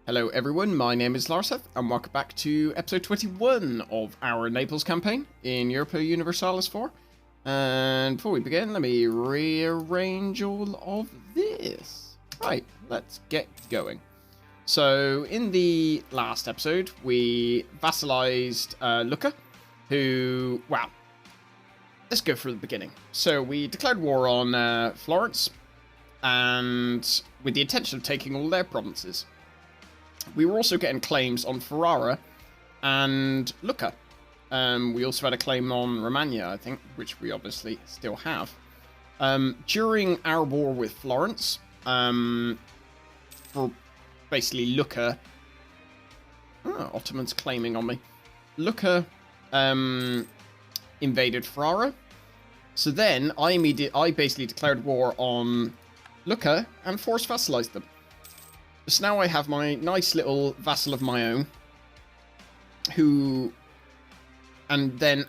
Hello everyone, my name is Larseth, and welcome back to episode 21 of our Naples campaign in Europa Universalis 4. And before we begin, let me rearrange all of this. Right, let's get going. So, in the last episode, we vassalized Lucca, who, well, let's go from the beginning. So, we declared war on Florence, and with the intention of taking all their provinces. We were also getting claims on Ferrara and Lucca. We also had a claim on Romagna, I think, which we obviously still have. During our war with Florence, for basically Lucca... Ottomans claiming on me. Lucca invaded Ferrara. So then I basically declared war on Lucca and forced vassalized them. So now I have my nice little vassal of my own, who, and then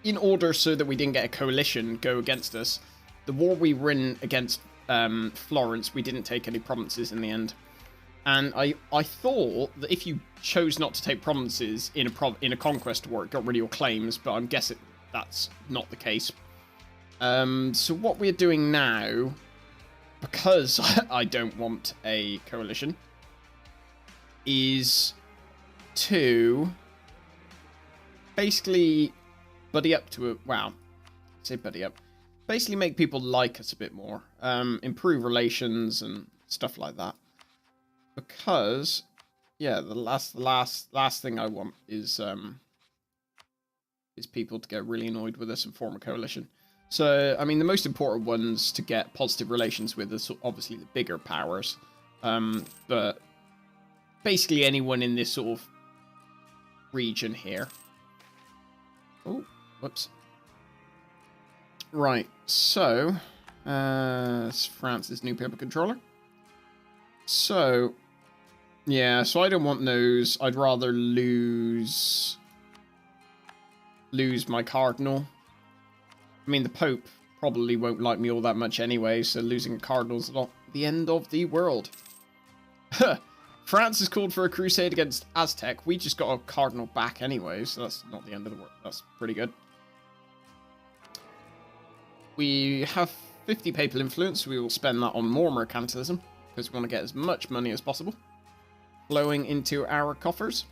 in order so that we didn't get a coalition go against us, the war we ran against Florence, we didn't take any provinces in the end. And I thought that if you chose not to take provinces in a conquest war, it got rid of your claims, but I'm guessing that's not the case. So what we're doing now, because I don't want a coalition, is to basically buddy up to buddy up. Basically make people like us a bit more. Improve relations and stuff like that. Because, yeah, the last thing I want is people to get really annoyed with us and form a coalition. So, I mean, the most important ones to get positive relations with are obviously the bigger powers. But basically anyone in this sort of region here. Oh, whoops. Right, so, it's France's new paper controller. So, yeah, so I don't want those. I'd rather lose my cardinal. I mean, the Pope probably won't like me all that much anyway, so losing a cardinal's not the end of the world. France has called for a crusade against Aztec. We just got a cardinal back anyway, so that's not the end of the world. That's pretty good. We have 50 papal influence. We will spend that on more mercantilism, because we want to get as much money as possible flowing into our coffers.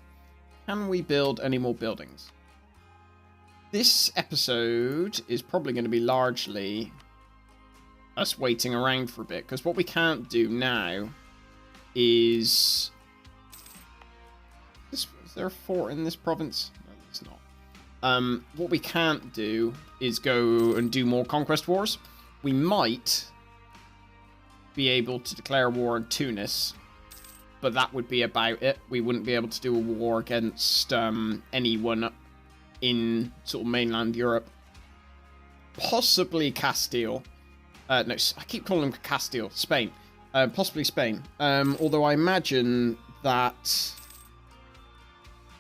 Can we build any more buildings? This episode is probably going to be largely us waiting around for a bit, because what we can't do now is there a fort in this province? No, there's not. What we can't do is go and do more conquest wars. We might be able to declare war on Tunis, but that would be about it. We wouldn't be able to do a war against anyone in sort of mainland Europe. Possibly Castile. No, I keep calling them Castile. Spain. Possibly Spain. Although I imagine that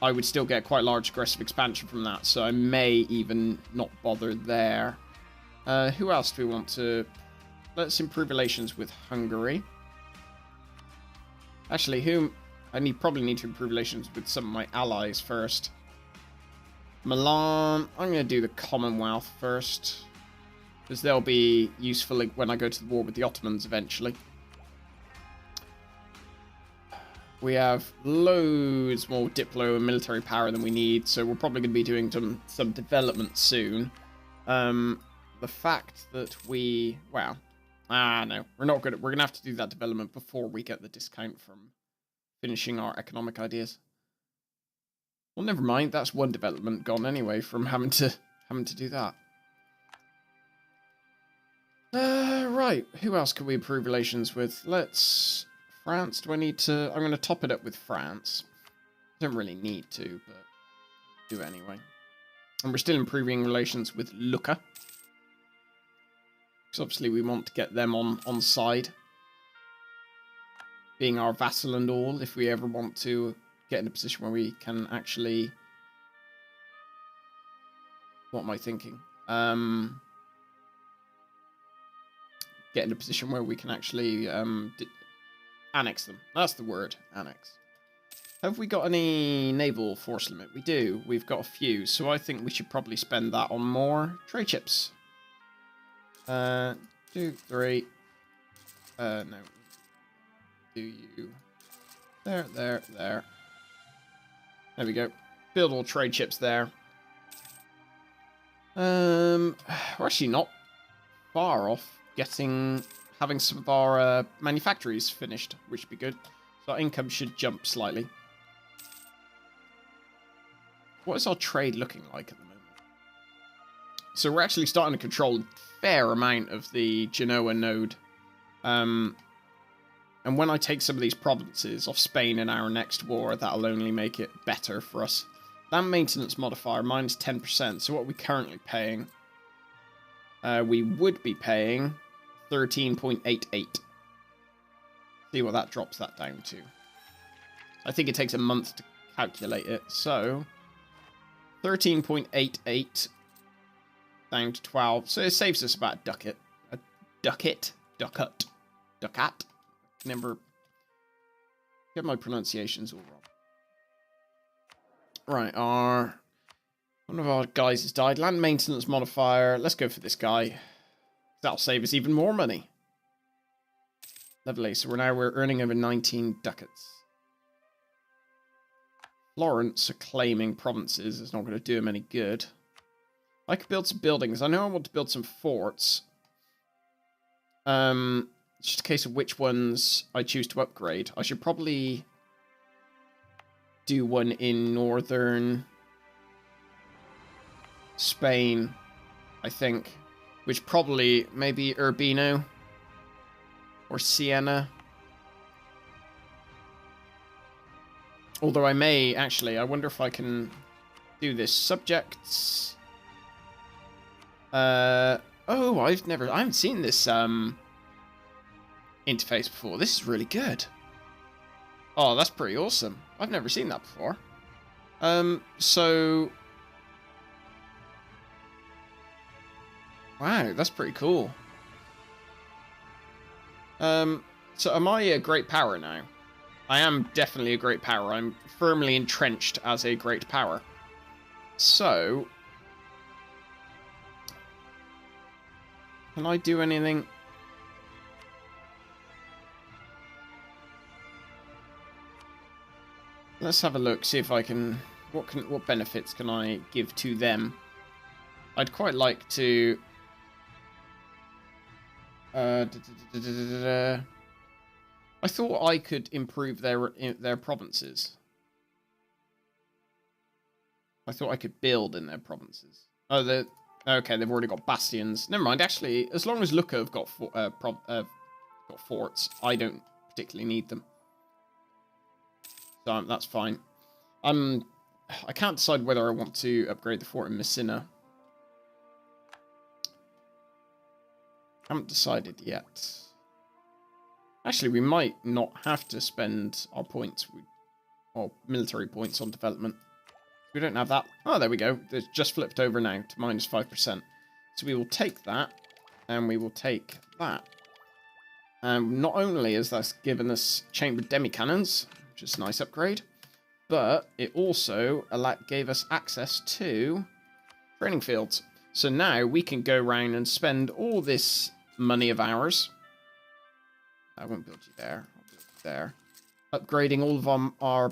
I would still get quite large aggressive expansion from that, so I may even not bother there. Who else do we want to... Let's improve relations with Hungary. Actually, probably need to improve relations with some of my allies first. Milan, I'm going to do the Commonwealth first, because they'll be useful when I go to the war with the Ottomans eventually. We have loads more diplo and military power than we need, so we're probably going to be doing some development soon. The fact that we... Wow. No, we're not good. We're going to have to do that development before we get the discount from finishing our economic ideas. Well, never mind. That's one development gone anyway from having to do that. Right. Who else can we improve relations with? Let's... France, do I need to... I'm going to top it up with France. Don't really need to, but do anyway. And we're still improving relations with Lucca. Because obviously we want to get them on side. Being our vassal and all, if we ever want to get in a position where we can actually... What am I thinking? Get in a position where we can actually... annex them. That's the word. Annex. Have we got any naval force limit? We do. We've got a few, so I think we should probably spend that on more trade ships. 2, 3. No. Do you... There. There we go. Build all trade ships there. We're actually not far off having some of our manufactories finished, which would be good. So our income should jump slightly. What is our trade looking like at the moment? So we're actually starting to control a fair amount of the Genoa node. And when I take some of these provinces off Spain in our next war, that'll only make it better for us. Land maintenance modifier, minus 10%. So what are we currently paying? We would be paying 13.88. See what that drops that down to. I think it takes a month to calculate it. So 13.88 down to 12. So it saves us about a ducat. A ducat? Ducat. Ducat. Never get my pronunciations all wrong. Right, one of our guys has died. Land maintenance modifier. Let's go for this guy. That'll save us even more money. Lovely. So we're earning over 19 ducats. Florence are claiming provinces. It's not going to do them any good. I could build some buildings. I know I want to build some forts. It's just a case of which ones I choose to upgrade. I should probably do one in northern Spain, I think. Which probably, maybe Urbino or Siena. Although I may, actually, I wonder if I can do this. Subjects. Oh, I haven't seen this interface before. This is really good. Oh, that's pretty awesome. I've never seen that before. So... Wow, that's pretty cool. So am I a great power now? I am definitely a great power. I'm firmly entrenched as a great power. So... Can I do anything? Let's have a look, see if I can... What benefits can I give to them? I'd quite like to... I thought I could improve their provinces. I thought I could build in their provinces. Oh, okay, they've already got bastions. Never mind, actually, as long as Lucca have got forts, I don't particularly need them. So that's fine. I can't decide whether I want to upgrade the fort in Messina. Haven't decided yet. Actually, we might not have to spend our points, or military points on development. We don't have that. Oh, there we go. It's just flipped over now to minus 5%. So we will take that, and we will take that. Not only has that given us chambered demi-cannons, which is a nice upgrade, but it also gave us access to training fields. So now we can go around and spend all this money of ours. I won't build you there. I'll build you there. Upgrading all of our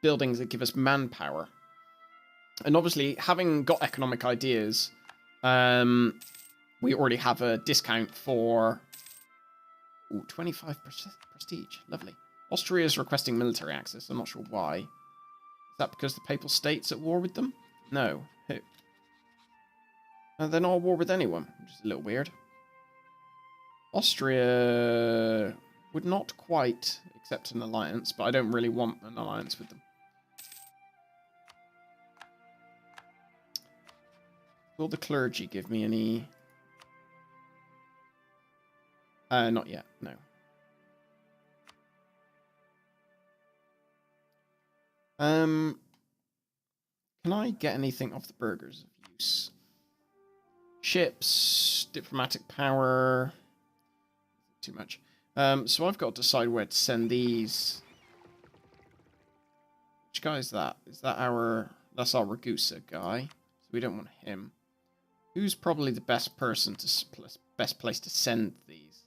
buildings that give us manpower. And obviously, having got economic ideas, we already have a discount for 25% prestige. Lovely. Austria is requesting military access. I'm not sure why. Is that because the Papal State's at war with them? No. Who? They're not at war with anyone, which is a little weird. Austria would not quite accept an alliance, but I don't really want an alliance with them. Will the clergy give me any... not yet, no. Can I get anything off the burghers of use? Ships, diplomatic power... Too much. So I've got to decide where to send these. which guy is that? Is that our... That's our Ragusa guy. So we don't want him. Who's probably the best person to... Best place to send these?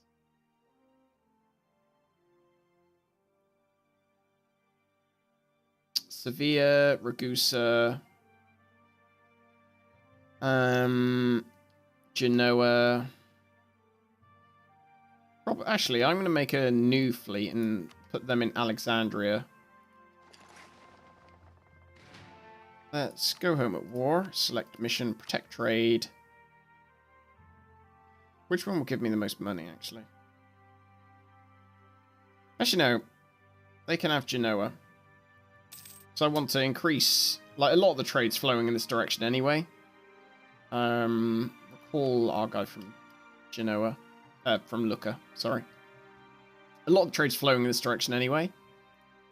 Sevilla, Ragusa... Genoa... Actually, I'm going to make a new fleet and put them in Alexandria. Let's go home at war. Select mission, protect trade. Which one will give me the most money, actually? Actually, no. They can have Genoa. So I want to increase... Like, a lot of the trade's flowing in this direction anyway. Recall our guy from Genoa. From Lucca, sorry. A lot of the trade's flowing in this direction anyway.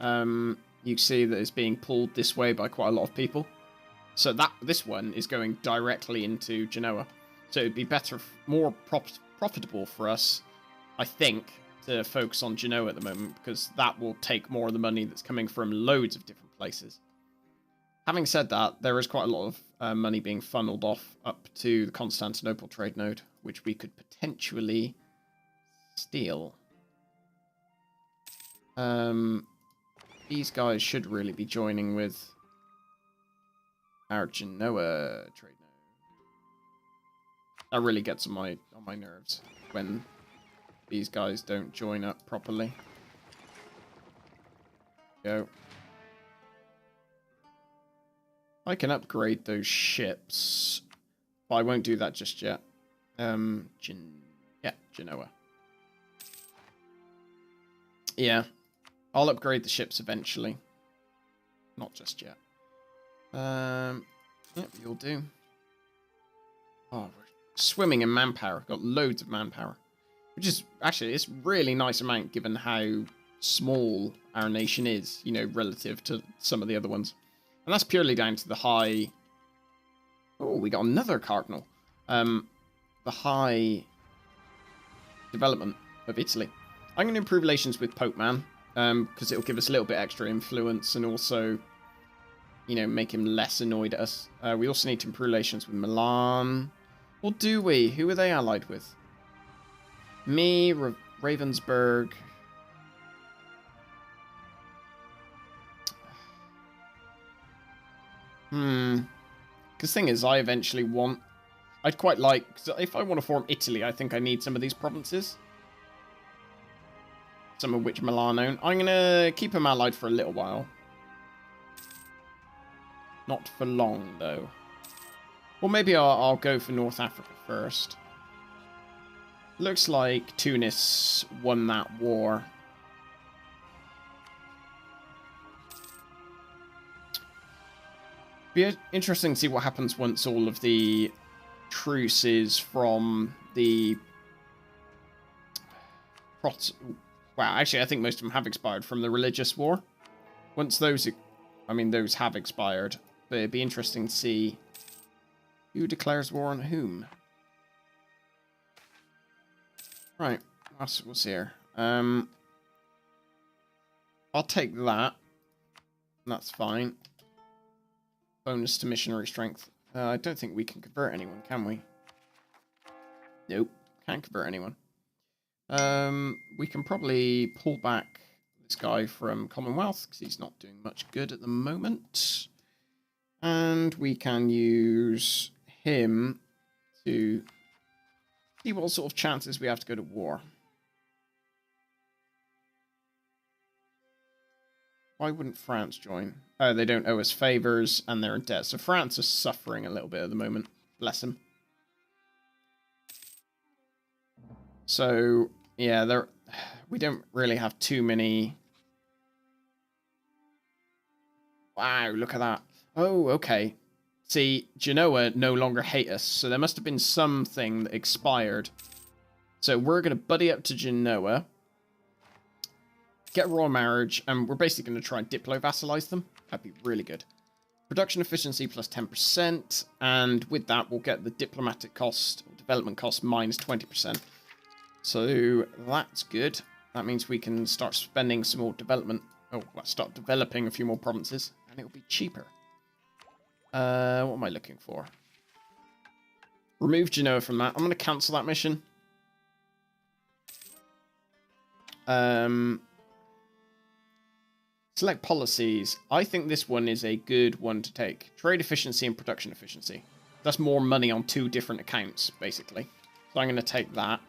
You see that it's being pulled this way by quite a lot of people. So this one is going directly into Genoa. So it'd be better, more profitable for us, I think, to focus on Genoa at the moment, because that will take more of the money that's coming from loads of different places. Having said that, there is quite a lot of money being funneled off up to the Constantinople trade node, which we could potentially steal. These guys should really be joining with our Genoa trade node. That really gets on my nerves when these guys don't join up properly. Go. I can upgrade those ships, but I won't do that just yet. Genoa. Yeah, I'll upgrade the ships eventually. Not just yet. Yep, you'll do. Oh, we're swimming in manpower. Got loads of manpower. Which is, actually, it's really nice amount given how small our nation is, you know, relative to some of the other ones. And that's purely down to the high... Oh, we got another cardinal. The high development of Italy. I'm going to improve relations with Pope Man, because it'll give us a little bit extra influence and also, you know, make him less annoyed at us. We also need to improve relations with Milan. Or do we? Who are they allied with? Me, Ravensburg. Because the thing is, I eventually want... I'd quite like... If I want to form Italy, I think I need some of these provinces. Some of which Milan own. I'm going to keep them allied for a little while. Not for long, though. Well, maybe I'll go for North Africa first. Looks like Tunis won that war. Be interesting to see what happens once all of the truces from the... Well, actually, I think most of them have expired from the religious war. Once those... I mean, those have expired. But it'd be interesting to see who declares war on whom. Right, that's what's here. I'll take that. That's fine. Bonus to missionary strength. I don't think we can convert anyone, can we? Nope, can't convert anyone. We can probably pull back this guy from Commonwealth, because he's not doing much good at the moment. And we can use him to see what sort of chances we have to go to war. Why wouldn't France join? Oh, they don't owe us favors, and they're in debt. So France is suffering a little bit at the moment. Bless them. So, yeah, we don't really have too many... Wow, look at that. Oh, okay. See, Genoa no longer hate us, so there must have been something that expired. So we're going to buddy up to Genoa, get a royal marriage, and we're basically going to try and diplo-vassalize them. That'd be really good. Production efficiency plus 10%, and with that we'll get the diplomatic cost, or development cost, minus 20%. So that's good. That means we can start spending some more development Oh, well, start developing a few more provinces, and it'll be cheaper. What am I looking for? Remove Genoa from that. I'm going to cancel that mission. Select policies. I think this one is a good one to take. Trade efficiency and production efficiency. That's more money on 2 different accounts, basically. So I'm going to take that.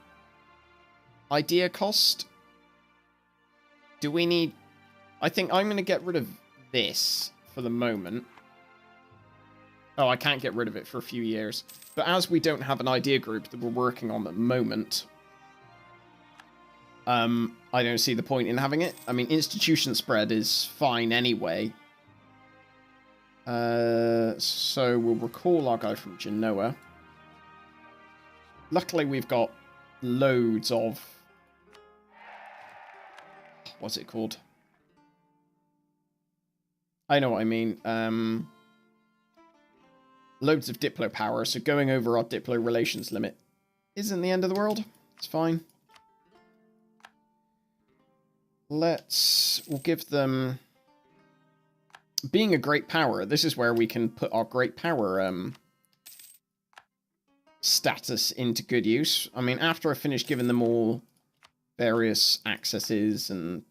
Idea cost. Do we need... I think I'm going to get rid of this for the moment. Oh, I can't get rid of it for a few years. But as we don't have an idea group that we're working on at the moment, I don't see the point in having it. I mean, institution spread is fine anyway. So we'll recall our guy from Genoa. Luckily, we've got loads of... What's it called? I know what I mean. Loads of Diplo power, so going over our Diplo relations limit isn't the end of the world. It's fine. We'll give them... Being a great power, this is where we can put our great power status into good use. I mean, after I finish giving them all various accesses and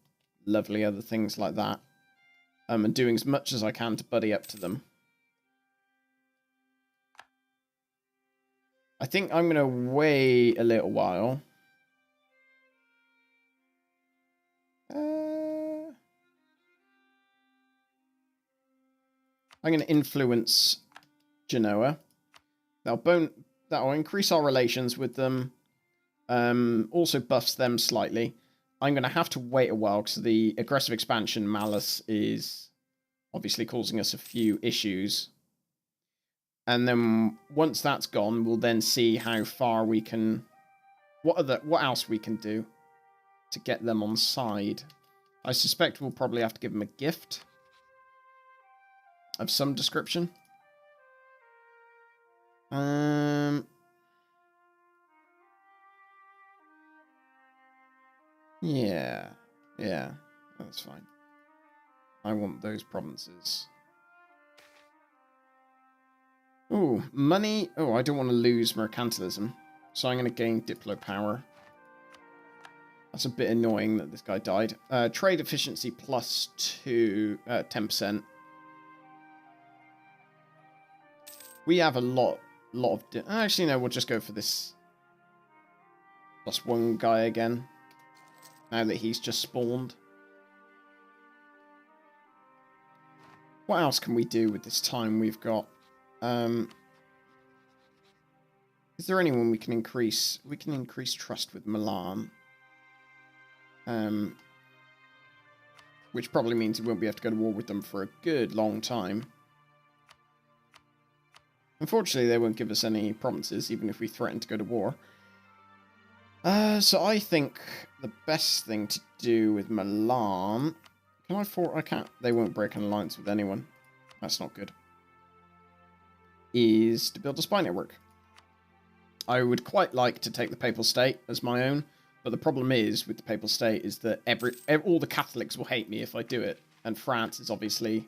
lovely other things like that, and doing as much as I can to buddy up to them, I think I'm going to wait a little while. I'm going to influence Genoa. That'll increase our relations with them. Also buffs them slightly. I'm going to have to wait a while because the aggressive expansion malice is obviously causing us a few issues. And then once that's gone, we'll then see how far we can... What else we can do to get them on side. I suspect we'll probably have to give them a gift of some description. Yeah, that's fine. I want those provinces. Oh, money. Oh, I don't want to lose mercantilism, so I'm going to gain Diplo power. That's a bit annoying that this guy died. Trade efficiency plus 10%. We have a lot of... Actually, no, we'll just go for this +1 guy again. Now that he's just spawned. What else can we do with this time we've got? Is there anyone we can increase? We can increase trust with Milan. Which probably means we won't be able to go to war with them for a good long time. Unfortunately, they won't give us any provinces, even if we threaten to go to war. So I think the best thing to do with Milan... Can I can't. They won't break an alliance with anyone. That's not good. Is to build a spy network. I would quite like to take the Papal State as my own, but the problem is with the Papal State is that all the Catholics will hate me if I do it, and France is obviously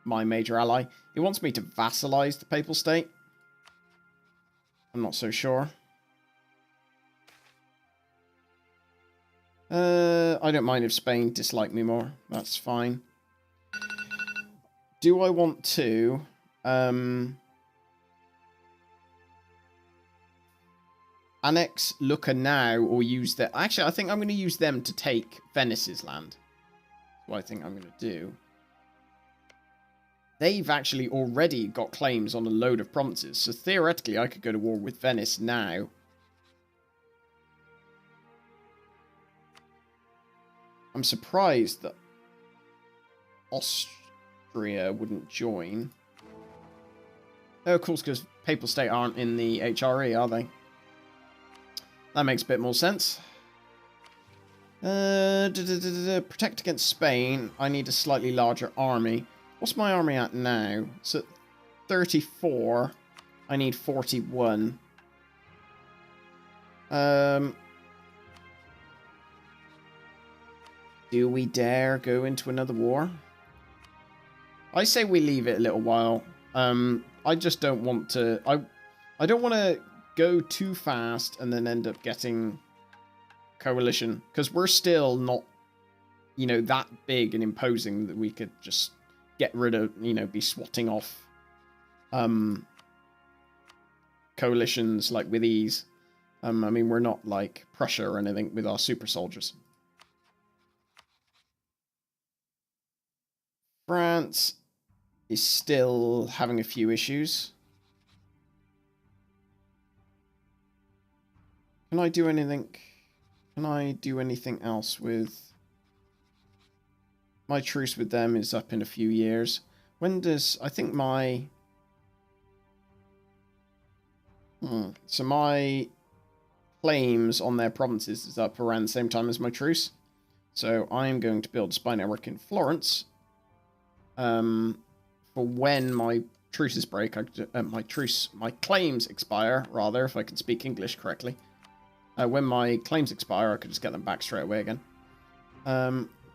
my major ally. It wants me to vassalize the Papal State. I'm not so sure. I don't mind if Spain dislike me more. That's fine. Do I want to... annex Lucca now or use that? Actually, I think I'm going to use them to take Venice's land. That's what I think I'm going to do. They've actually already got claims on a load of provinces, so theoretically I could go to war with Venice now. I'm surprised that Austria wouldn't join. Oh, of course, because Papal State aren't in the HRE, are they? That makes a bit more sense. Protect against Spain. I need a slightly larger army. What's my army at now? It's at 34. I need 41. Do we dare go into another war? I say we leave it a little while. I just don't want to... I don't want to go too fast and then end up getting coalition. Because we're still not, you know, that big and imposing that we could just get rid of, you know, be swatting off coalitions like with ease. I mean, we're not like Prussia or anything with our super soldiers. France is still having a few issues. Can I do anything? Can I do anything else with... My truce with them is up in a few years. When does... I think my... So my claims on their provinces is up around the same time as my truce. So I'm going to build a spy network in Florence. For when my truces break, my claims expire, rather, if I can speak English correctly. When my claims expire, I could just get them back straight away again.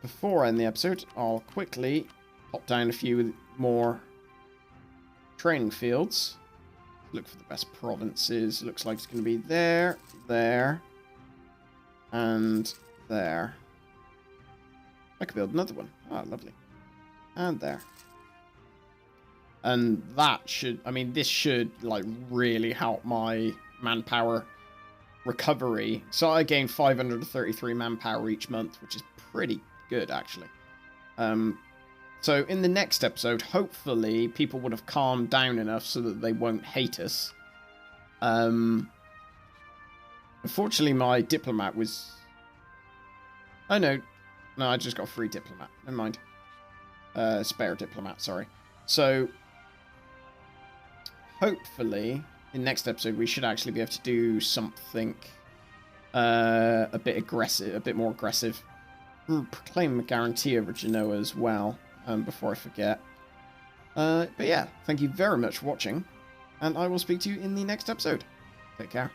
Before I end the episode, I'll quickly pop down a few more training fields. Look for the best provinces. Looks like it's going to be there, there, and there. I could build another one. Ah, lovely. And there. And that should, I mean, this should, like, really help my manpower recovery. So I gain 533 manpower each month, which is pretty good, actually. So in the next episode, hopefully, people would have calmed down enough so that they won't hate us. Unfortunately, my diplomat was... Oh, no. No, I just got a free diplomat. Never mind. Spare diplomat, sorry. So, hopefully, in next episode, we should actually be able to do something a bit aggressive, a bit more aggressive. Proclaim a guarantee over Genoa as well, before I forget. But yeah, thank you very much for watching, and I will speak to you in the next episode. Take care.